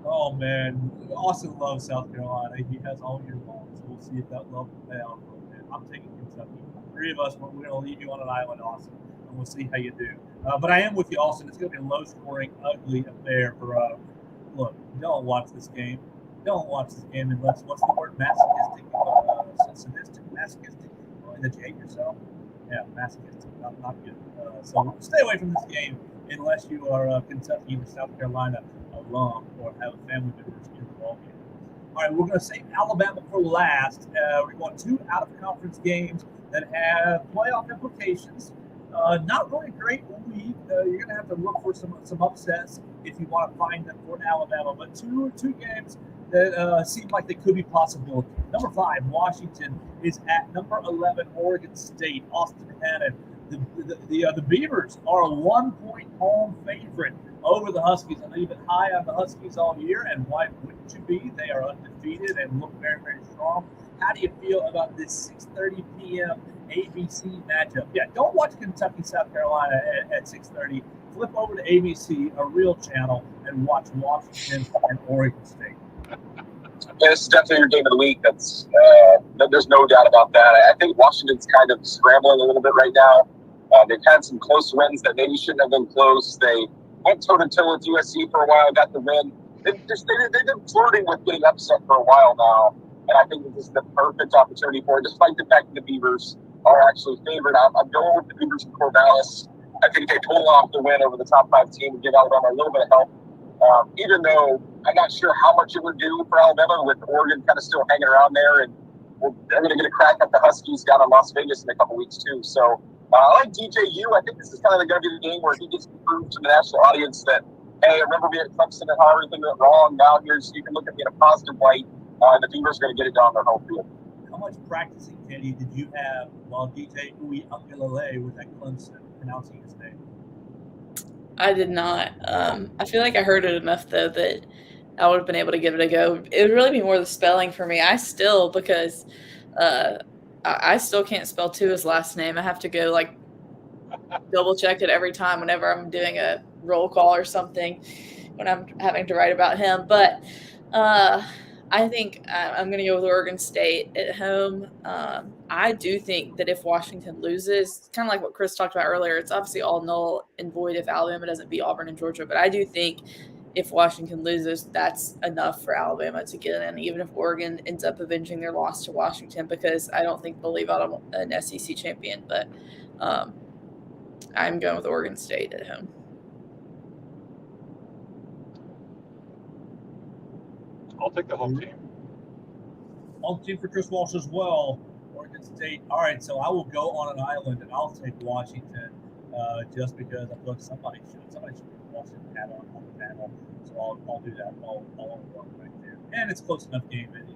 Oh, man. Austin loves South Carolina. He has all year long, so we'll see if that love will pay off. I'm taking Kentucky. 3 of us, we're going to leave you on an island, Austin, and we'll see how you do. But I am with you, Austin. It's going to be a low-scoring, ugly affair for look, don't watch this game. Don't watch this game unless, what's the word, masochistic? Sadistic, masochistic? That you hate yourself? Yeah, masochistic. Not good. So stay away from this game unless you are Kentucky or South Carolina alum or have family members in the ball game. All right, we're going to save Alabama for last. We're going 2 out-of-conference games that have playoff implications. Not really great league. You're going to have to look for some upsets if you want to find them for Alabama. But two games that seem like they could be possible. Number 5, Washington is at number 11, Oregon State. Austin Hannon. The Beavers are a 1-point home favorite over the Huskies. I know you've been high on the Huskies all year, and why wouldn't you be? They are undefeated and look very, very strong. How do you feel about this 6:30 p.m. ABC matchup? Yeah, don't watch Kentucky, South Carolina at 6:30. Flip over to ABC, a real channel, and watch Washington and Oregon State. Yeah, this is definitely your game of the week. There's no doubt about that. I think Washington's kind of scrambling a little bit right now. They've had some close wins that maybe shouldn't have been close. They went toe-to-toe with USC for a while, got the win. they've been flirting with getting upset for a while now, and I think this is the perfect opportunity for it, despite the fact that the Beavers are actually favored. I'm going with the Beavers in Corvallis. I think they pull off the win over the top 5 team and give Alabama a little bit of help, even though I'm not sure how much it would do for Alabama with Oregon kind of still hanging around there, and they're going to get a crack at the Huskies down in Las Vegas in a couple weeks too. So I like DJU. I think this is kind of going to be the game where he gets to prove to the national audience that, hey, remember me at Clemson and how everything went wrong. Now you can look at me in a positive light, and the Beavers are going to get it down their home field. How much practicing, Kenny, did you have while DJ Uiagalelei was at Clemson pronouncing his name? I did not. I feel like I heard it enough, though, that I would have been able to give it a go. It would really be more the spelling for me. Because I still can't spell Tua's last name. I have to go, like, double check it every time whenever I'm doing a roll call or something when I'm having to write about him. But I think I'm going to go with Oregon State at home. I do think that if Washington loses, kind of like what Chris talked about earlier, it's obviously all null and void if Alabama doesn't beat Auburn and Georgia. But I do think if Washington loses, that's enough for Alabama to get in, even if Oregon ends up avenging their loss to Washington, because I don't think they'll leave out an SEC champion. But I'm going with Oregon State at home. I'll take the home team. Home team for Chris Walsh as well. Oregon State. All right, so I will go on an island and I'll take Washington just because I feel like somebody should put Washington hat on the panel. So I'll do that. I'll work right there. And it's a close enough game. And,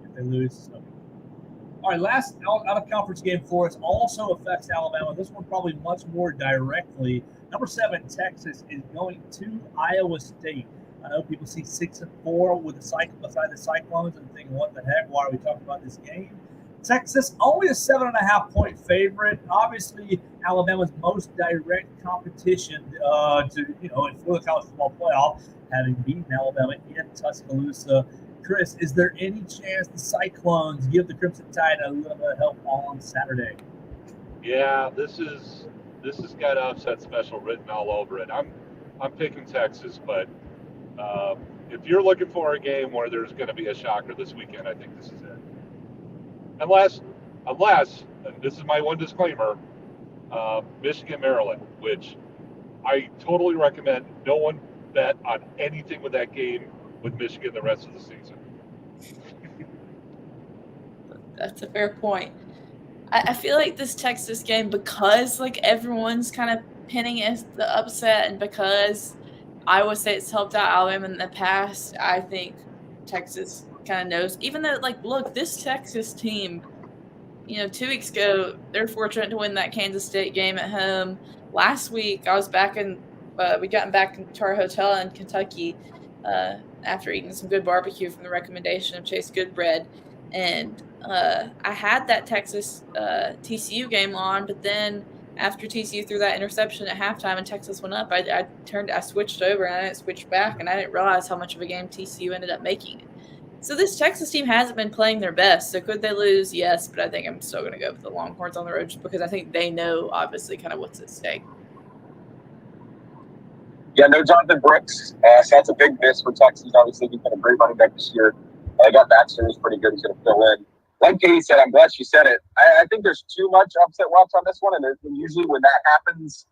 if they lose, it's no big deal. All right, last out-of-conference game for us also affects Alabama. This one probably much more directly. Number 7, Texas, is going to Iowa State. I know people see 6-4 with beside the Cyclones and thinking, what the heck? Why are we talking about this game? Texas, only a 7.5-point favorite. Obviously, Alabama's most direct competition for the college football playoff, having beaten Alabama in Tuscaloosa. Chris, is there any chance the Cyclones give the Crimson Tide a little bit of help on Saturday? Yeah, this has got upset special written all over it. I'm picking Texas, but if you're looking for a game where there's going to be a shocker this weekend, I think this is it. Unless, and this is my one disclaimer, Michigan, Maryland, which I totally recommend no one bet on anything with that game with Michigan the rest of the season. That's a fair point. I feel like this Texas game, because like everyone's kind of pinning it as the upset, and because Iowa State's helped out Alabama in the past, I think Texas kind of knows. Even though, look, this Texas team, 2 weeks ago, they're fortunate to win that Kansas State game at home. Last week, I was we gotten back to our hotel in Kentucky after eating some good barbecue from the recommendation of Chase Goodbread. And I had that Texas TCU game on, but then after TCU threw that interception at halftime and Texas went up, I switched over and I didn't switch back, and I didn't realize how much of a game TCU ended up making it. So this Texas team hasn't been playing their best. So could they lose? Yes, but I think I'm still going to go with the Longhorns on the road just because I think they know, obviously, kind of what's at stake. Yeah, no Jonathan Brooks. So that's a big miss for Texas. Obviously, he's been a great running back this year. I got Baxter, who's pretty good. He's going to fill in. Like Katie said, I'm glad she said it. I think there's too much upset watch on this one, and usually when that happens,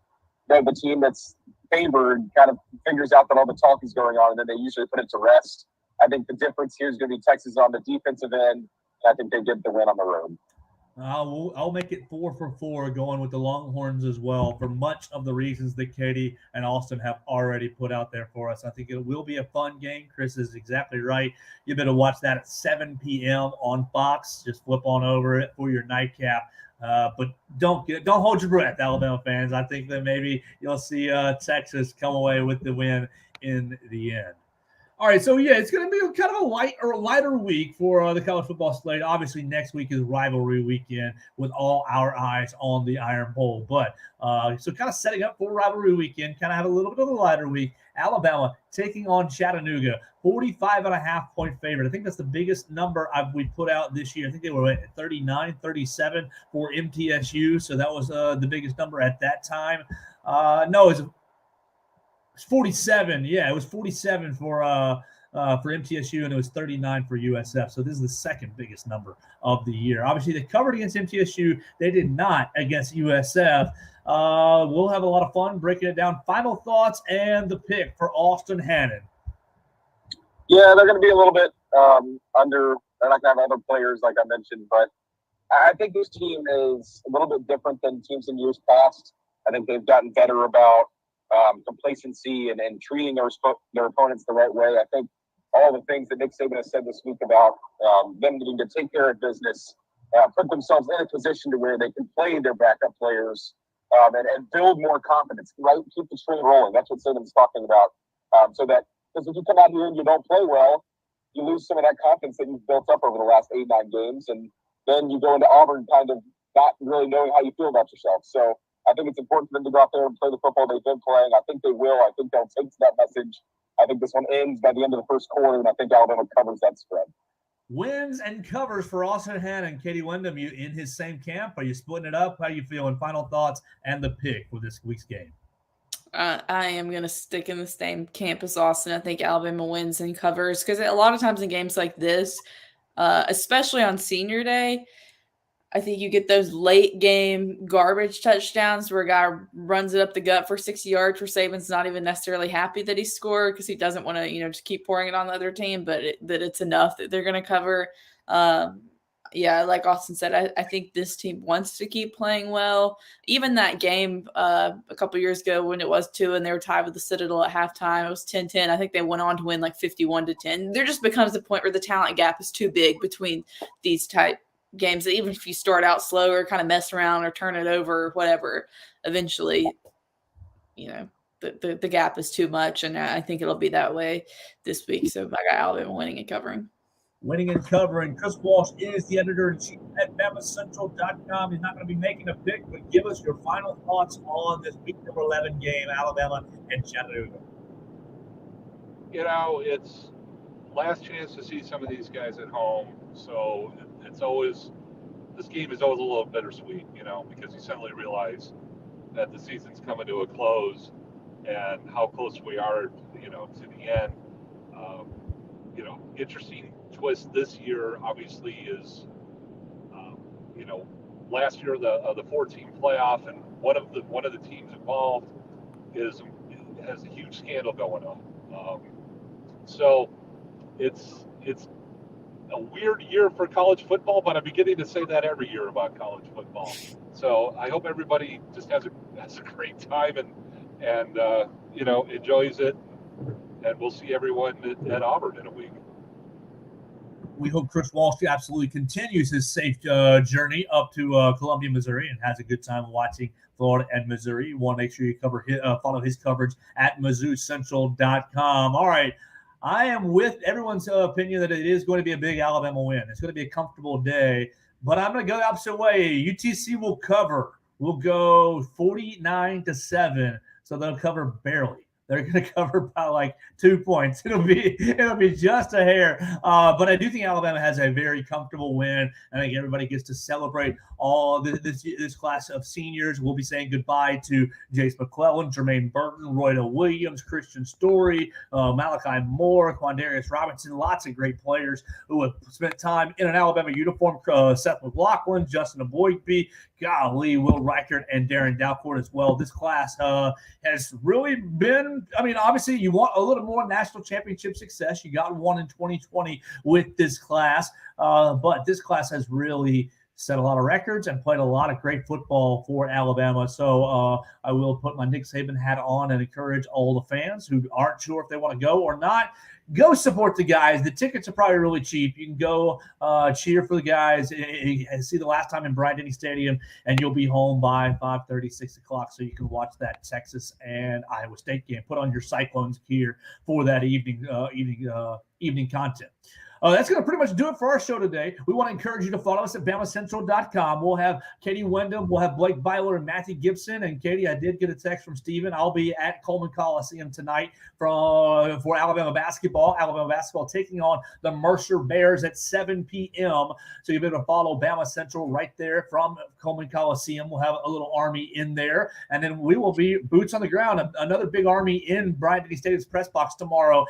the team that's favored kind of figures out that all the talk is going on, and then they usually put it to rest. I think the difference here is going to be Texas on the defensive end, and I think they get the win on the road. I'll make it 4 for 4 going with the Longhorns as well for much of the reasons that Katie and Austin have already put out there for us. I think it will be a fun game. Chris is exactly right. You better watch that at 7 p.m. on Fox. Just flip on over it for your nightcap. But don't hold your breath, Alabama fans. I think that maybe you'll see Texas come away with the win in the end. All right, so yeah, it's going to be kind of a lighter week for the college football slate. Obviously, next week is rivalry weekend with all our eyes on the Iron Bowl. But so kind of setting up for rivalry weekend, kind of have a little bit of a lighter week. Alabama taking on Chattanooga, 45.5-point favorite. I think that's the biggest number we put out this year. I think they were at 39, 37 for MTSU. So that was the biggest number at that time. No, it's It's 47. Yeah, it was 47 for MTSU, and it was 39 for USF. So this is the second biggest number of the year. Obviously, they covered against MTSU. They did not against USF. We'll have a lot of fun breaking it down. Final thoughts and the pick for Austin Hannon. Yeah, they're going to be a little bit under. They're not going to have other players like I mentioned, but I think this team is a little bit different than teams in years past. I think they've gotten better about complacency and treating their opponents the right way. I think all the things that Nick Saban has said this week about them needing to take care of business, put themselves in a position to where they can play their backup players and build more confidence, right? Keep the train rolling. That's what Saban's talking about. So that, because if you come out here and you don't play well, you lose some of that confidence that you've built up over the last 8-9 games. And then you go into Auburn kind of not really knowing how you feel about yourself. So I think it's important for them to go out there and play the football they've been playing. I think they will. I think they'll take to that message. I think this one ends by the end of the first quarter, and I think Alabama covers that spread. Wins and covers for Austin Hannon. Katie Wyndham, you in his same camp? Are you splitting it up? How are you feeling? Final thoughts and the pick for this week's game. I am going to stick in the same camp as Austin. I think Alabama wins and covers because a lot of times in games like this, especially on senior day, I think you get those late game garbage touchdowns where a guy runs it up the gut for 60 yards where Saban's not even necessarily happy that he scored because he doesn't want to, just keep pouring it on the other team, but that it's enough that they're going to cover. Yeah, like Austin said, I think this team wants to keep playing well. Even that game a couple years ago when it was 2 and they were tied with the Citadel at halftime, it was 10-10. I think they went on to win like 51-10. There just becomes a point where the talent gap is too big between these type games that even if you start out slow or kind of mess around or turn it over or whatever, eventually, the gap is too much. And I think it'll be that way this week. So I got Alabama winning and covering. Winning and covering. Chris Walsh is the editor-in-chief at BamaCentral.com. He's not going to be making a pick, but give us your final thoughts on this week number 11 game, Alabama and Chattanooga. It's last chance to see some of these guys at home. So this game is always a little bittersweet, because you suddenly realize that the season's coming to a close and how close we are, to the end. Interesting twist this year obviously is, last year the 4-team playoff, and one of the teams involved has a huge scandal going on. So it's a weird year for college football, but I'm beginning to say that every year about college football. So I hope everybody just has a great time and enjoys it. And we'll see everyone at Auburn in a week. We hope Chris Walsh absolutely continues his safe journey up to Columbia, Missouri, and has a good time watching Florida and Missouri. You want to make sure you follow his coverage at MizzouCentral.com. All right. I am with everyone's opinion that it is going to be a big Alabama win. It's going to be a comfortable day, but I'm going to go the opposite way. UTC will cover. We'll go 49-7, so they'll cover barely. They're going to cover by like 2 points. It'll be just a hair. But I do think Alabama has a very comfortable win. I think everybody gets to celebrate all this class of seniors. We'll be saying goodbye to Jace McClellan, Jermaine Burton, Royda Williams, Christian Story, Malachi Moore, Quandarius Robinson, lots of great players who have spent time in an Alabama uniform. Seth McLaughlin, Justin Aboigbe, golly, Will Reichert, and Darren Dalcourt as well. This class has really been, obviously you want a little more national championship success. You got one in 2020 with this class, but this class has really set a lot of records and played a lot of great football for Alabama. So I will put my Nick Saban hat on and encourage all the fans who aren't sure if they want to go or not, go support the guys. The tickets are probably really cheap. You can go cheer for the guys and see the last time in Bryant-Denny Stadium, and you'll be home by 5:30, 6 o'clock, so you can watch that Texas and Iowa State game. Put on your Cyclones gear for that evening content. That's going to pretty much do it for our show today. We want to encourage you to follow us at BamaCentral.com. We'll have Katie Wyndham, we'll have Blake Byler and Matthew Gibson. And Katie, I did get a text from Steven. I'll be at Coleman Coliseum tonight for Alabama basketball. Alabama basketball taking on the Mercer Bears at 7 p.m. So you'll be able to follow Bama Central right there from Coleman Coliseum. We'll have a little army in there. And then we will be boots on the ground. Another big army in Bryant-Denny Stadium's press box tomorrow.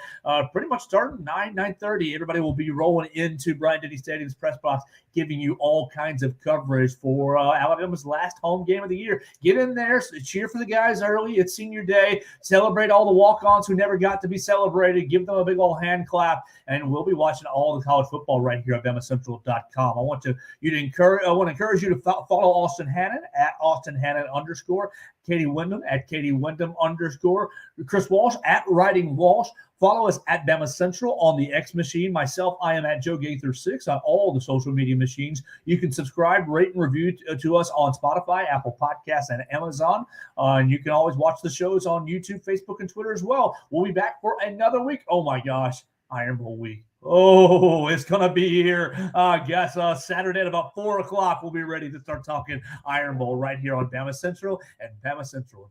Pretty much starting 9:30. Everybody will be rolling into Bryant-Denny Stadium's press box, giving you all kinds of coverage for Alabama's last home game of the year. Get in there, cheer for the guys early. It's senior day. Celebrate all the walk-ons who never got to be celebrated. Give them a big old hand clap, and we'll be watching all the college football right here at BamaCentral.com. I want to encourage you to follow Austin Hannon at Austin Hannon _, Katie Wyndham at Katie Wyndham _, Chris Walsh at Writing Walsh. Follow us at Bama Central on the X machine. Myself, I am at Joe Gaither 6 on all the social media machines. You can subscribe, rate, and review to us on Spotify, Apple Podcasts, and Amazon. And you can always watch the shows on YouTube, Facebook, and Twitter as well. We'll be back for another week. Oh, my gosh. Iron Bowl week. Oh, it's going to be here. I guess Saturday at about 4 o'clock, we'll be ready to start talking Iron Bowl right here on Bama Central and Bama Central.